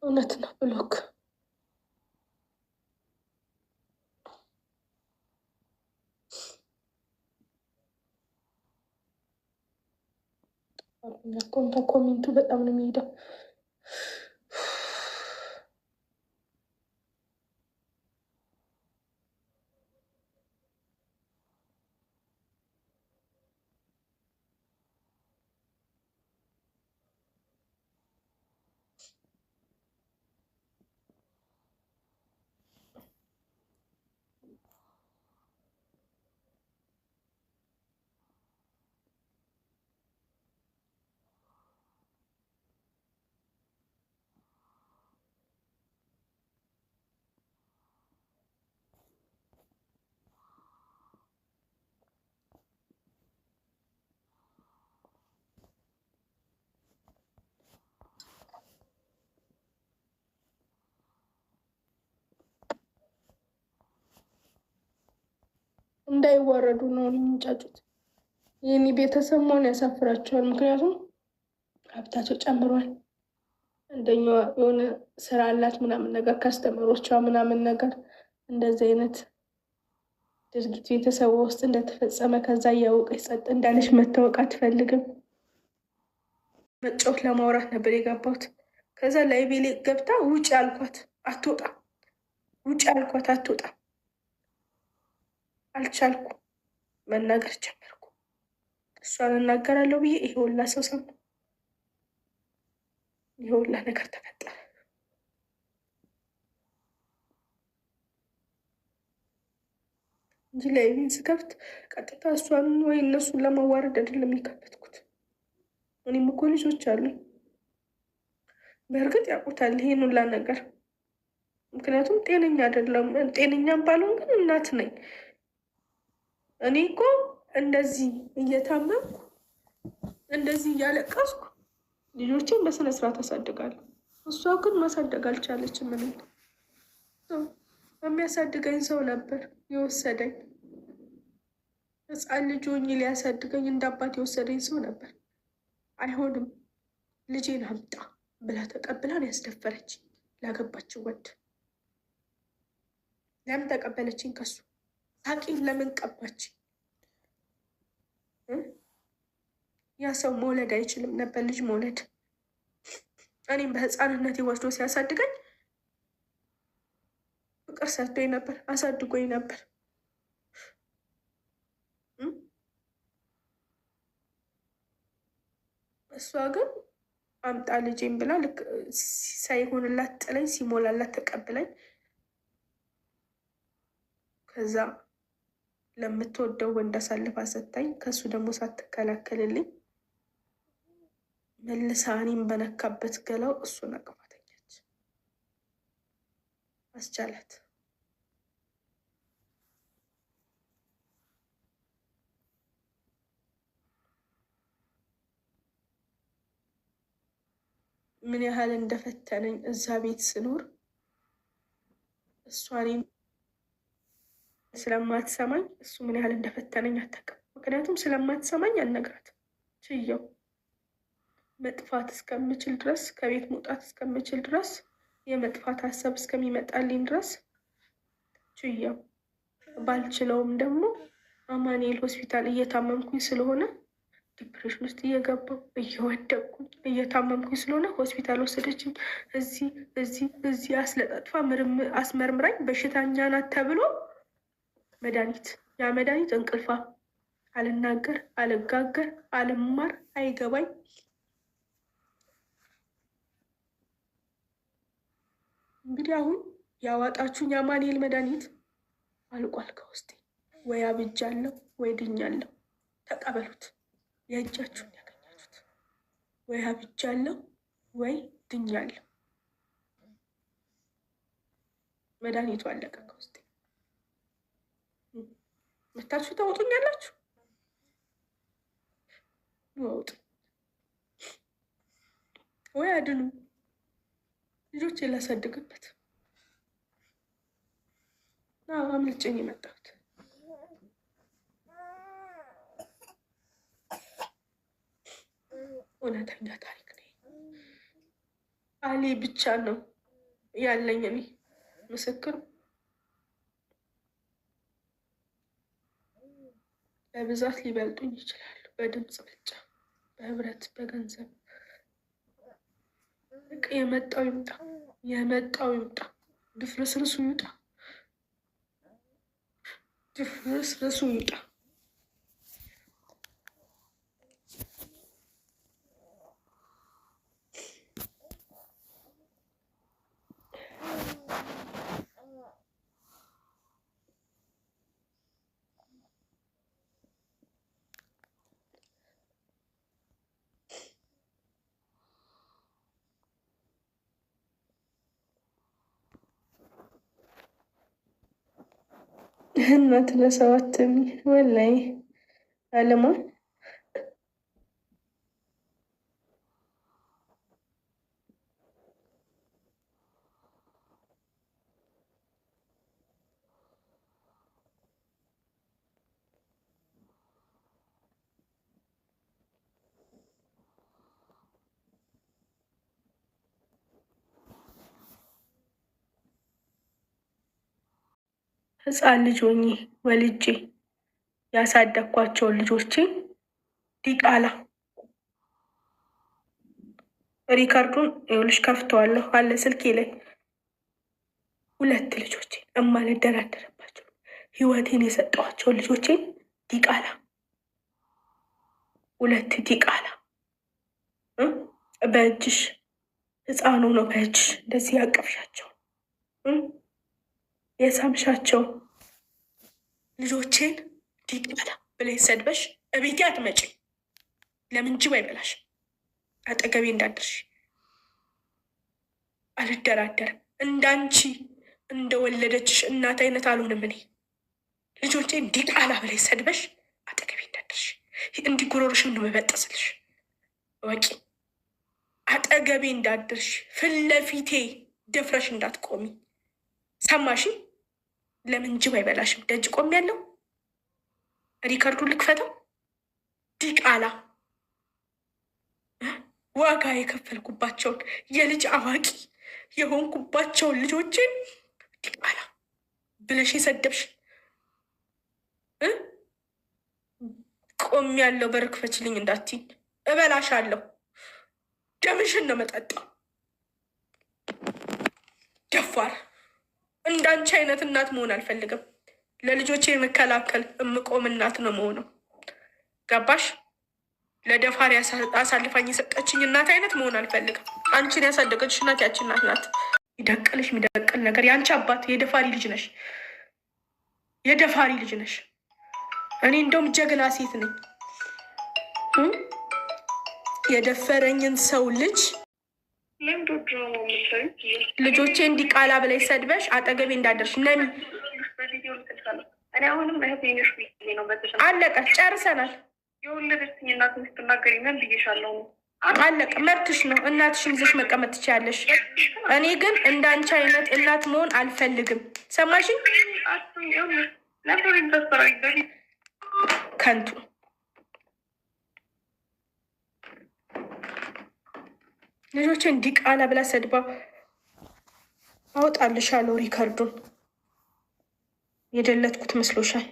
እውነት ነው ብሎክ ኮሜንቱ በጣም ነው የሚሄደው። እንዳይዋረዱ ነው የሚንጫጩት። የኔ ቤተሰብ መሆን ያሳፍራቸዋል። ምክንያቱም ሀብታቸው ጨምሯል። አንደኛዋ የሆነ ስራ አላት ምናምን ነገር ከአስተማሪዎቿ ምናምን ነገር እንደዚህ አይነት ድርጊት ቤተሰቡ ውስጥ እንደተፈጸመ ከዛ እያወቀች ጸጥ እንዳለች መታወቅ አትፈልግም። መጫወት ለማውራት ነበር የገባሁት። ከዛ ላይ ቤሌ ገብታ ውጭ አልኳት አትወጣም፣ ውጭ አልኳት አትወጣም። አልቻልኩ፣ መናገር ጀመርኩ። እሷን እናገራለሁ ብዬ ይሄ ሁላ ሰው ሰማ፣ ይሄ ሁላ ነገር ተፈጠረ። እንጂ ላይቪን ስከፍት ቀጥታ እሷን ወይ እነሱን ለማዋረድ አይደለም የከፈትኩት። እኔም እኮ ልጆች አሉኝ፣ በእርግጥ ያውቁታል ይሄን ሁላ ነገር። ምክንያቱም ጤነኛ አይደለም። ጤነኛም ባልሆን ግን እናት ነኝ። እኔ እኮ እንደዚህ እየታመምኩ እንደዚህ እያለቀስኩ ልጆቼን በስነ ስርዓት አሳድጋለሁ። እሷ ግን ማሳደግ አልቻለችም። ምንም የሚያሳድገኝ ሰው ነበር የወሰደኝ። ሕፃን ልጅ ሆኜ ሊያሳድገኝ እንደ አባት የወሰደኝ ሰው ነበር። አይሆንም ልጄን አምጣ ብላ ተቀብላን ያስደፈረች ላገባችው ወድ። ለምን ተቀበለችኝ? ከሱ ሳቂን ለምን ቀባች? ያ ሰው መውለድ አይችልም ነበር ልጅ መውለድ። እኔም በህፃንነት ወስዶ ሲያሳድገኝ ፍቅር ሰጥቶኝ ነበር፣ አሳድጎኝ ነበር። እሷ ግን አምጣ ልጄን ብላ ልክ ሳይሆንላት ጥለኝ፣ ሲሞላላት ተቀብላኝ ከዛ ለምትወደው ወንድ አሳልፋ ሰታኝ፣ ከሱ ደግሞ ሳትከላከልልኝ መልሳ እኔም በነካበት ገላው እሱን አቅፋተኛች። አስቻላት። ምን ያህል እንደፈተነኝ እዛ ቤት ስኖር እሷ እኔን ስለማትሰማኝ እሱ ምን ያህል እንደፈተነኝ አታውቅም። ምክንያቱም ስለማትሰማኝ አልነግራትም ችየው መጥፋት እስከምችል ድረስ፣ ከቤት መውጣት እስከምችል ድረስ፣ የመጥፋት ሀሳብ እስከሚመጣልኝ ድረስ ችየው ባልችለውም ደግሞ አማኑኤል ሆስፒታል እየታመምኩኝ ስለሆነ ዲፕሬሽን ውስጥ እየገባው እየወደቅኩኝ እየታመምኩኝ ስለሆነ ሆስፒታል ወሰደችኝ። እዚህ አስለጣጥፋ አስመርምራኝ በሽተኛ ናት ተብሎ መድኃኒት፣ ያ መድኃኒት እንቅልፋ፣ አልናገር፣ አልጋገር፣ አልማር፣ አይገባኝ። እንግዲህ አሁን ያዋጣችሁኝ የአማኑኤል መድኃኒት አልቋል ከውስጤ። ወይ አብጃለሁ ወይ ድኛለሁ። ተቀበሉት፣ የእጃችሁን ያገኛችሁት። ወይ አብጃለሁ ወይ ድኛለሁ። መድኃኒቱ አለቀ ከውስጤ። መታችሁ ታወጡኛላችሁ? አውጡ ወይ አድኑ። ልጆች ላሳድግበት አምልጬን የመጣሁት እውነተኛ ታሪክ ነው። አሌ ብቻ ነው ያለኝ እኔ ምስክር በብዛት ሊበልጡኝ ይችላሉ። በድምፅ ብልጫ፣ በህብረት፣ በገንዘብ የመጣው ይምጣ፣ የመጣው ይምጣ፣ ድፍርስርሱ ይውጣ፣ ድፍርስርሱ ይውጣ። እናት ለሰባት ወላይ አለማ ህፃን ልጅ ሆኜ ወልጄ ያሳደግኳቸውን ልጆቼ ዲቃላ ሪካርዱን ይኸውልሽ ከፍተዋለሁ አለ ስልኬ ላይ። 2 ልጆቼ እማልደራደርባቸው ህይወቴን የሰጠኋቸውን ልጆቼን ዲቃላ 2 ዲቃላ በእጅሽ ህፃኑ ነው በእጅሽ እንደዚህ ያቀፍሻቸው የሳምሻቸው ልጆቼን ዲቃላ ብለሽ ሰድበሽ እቤቴ አትመጪ። ለምን ጅብ አይበላሽ? አጠገቤ እንዳደርሽ አልደራደርም። እንዳንቺ እንደወለደችሽ እናት አይነት አልሆንም እኔ። ልጆቼን ዲቃላ ብለሽ ሰድበሽ አጠገቤ እንዳደርሽ። እንዲህ ጉሮሮሽ ነው መበጠስልሽ። ወቂ አጠገቤ እንዳደርሽ፣ ፊት ለፊቴ ደፍረሽ እንዳትቆሚ። ሰማሽ? ለምን ጅብ አይበላሽም? ደጅ ቆም ያለው ሪከርዱን ልክፈተው። ዲቃላ ዋጋ የከፈልኩባቸውን የልጅ አዋቂ የሆንኩባቸውን ልጆችን ዲቃላ ብለሽ የሰደብሽ ቆም ያለው በር ክፈችልኝ እንዳትይ፣ እበላሻለሁ። ደምሽን ነው መጠጣው። ደፋር እንዳንቺ አይነት እናት መሆን አልፈልግም። ለልጆቼ የመከላከል እምቆም እናት ነው መሆነው። ገባሽ? ለደፋሪ አሳልፋኝ የሰጠችኝ እናት አይነት መሆን አልፈልግም። አንቺን ያሳደገችሽ እናት ያቺ እናት ናት። ይደቅልሽ የሚደቅል ነገር። የአንቺ አባት የደፋሪ ልጅ ነሽ፣ የደፋሪ ልጅ ነሽ። እኔ እንደውም ጀግና ሴት ነኝ። የደፈረኝን ሰው ልጅ ልጆቼ እንዲቃላ ብለሽ ሰድበሽ አጠገቤ እንዳደርሽ ነሚ። አለቀ፣ ጨርሰናል። አለቀ፣ መብትሽ ነው። እናትሽን ይዘሽ መቀመጥ ትችያለሽ። እኔ ግን እንዳንቺ አይነት እናት መሆን አልፈልግም። ሰማሽኝ? ከንቱ ልጆቼን ዲቃላ ብላ ሰድባ አወጣልሻለሁ። ሪከርዱን የደለትኩት መስሎሻል?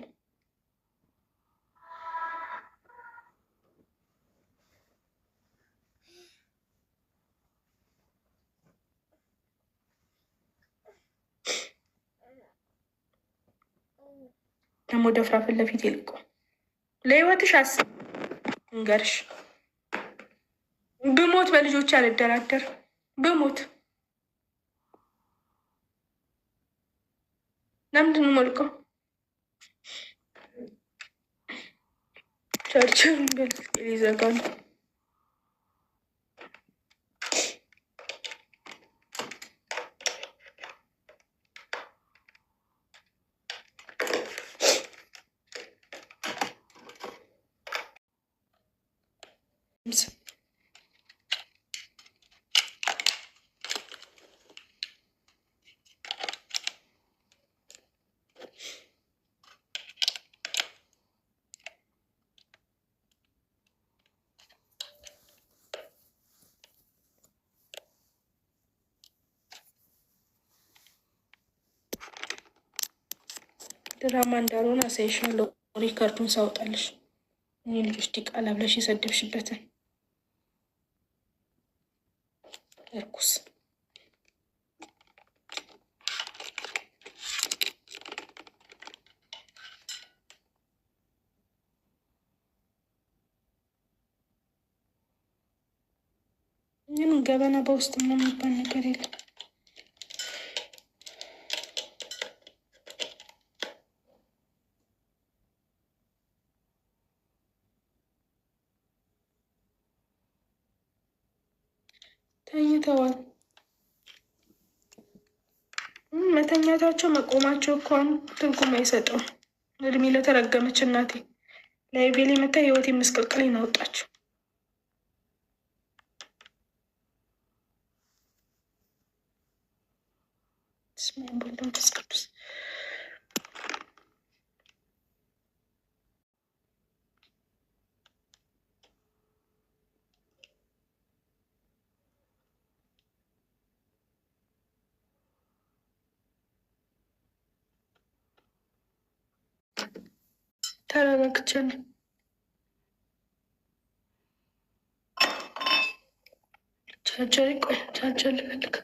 ደግሞ ደፍራ ፊት ለፊት ይልቁ። ለህይወትሽ አስብ። እንገርሽ ብሞት በልጆች አልደራደር። ብሞት ለምንድን ነው የምወልቀው? ቸርቸሩን በልፍጤ ይዘጋሉ። ድራማ እንዳልሆነ አሳይሻለሁ። ሪከርዱን ሳውጣለሽ እኔ ልጆች ዲቃላ ብለሽ የሰደብሽበትን እርኩስ ግን ገበና በውስጥ ምንም የሚባል ነገር የለም። ተኝተዋል። መተኛታቸው መቆማቸው እንኳን ትርጉም አይሰጠውም። እድሜ ለተረገመች እናቴ ላይቤሌ መታ ህይወት የመስቀልቅሌን አወጣችው። ስመ አብ ወወልድ ወመንፈስ ቅዱስ። ተረጋግቻለሁ። ቻርጀር ቆይ ቻርጀር ልፈልግ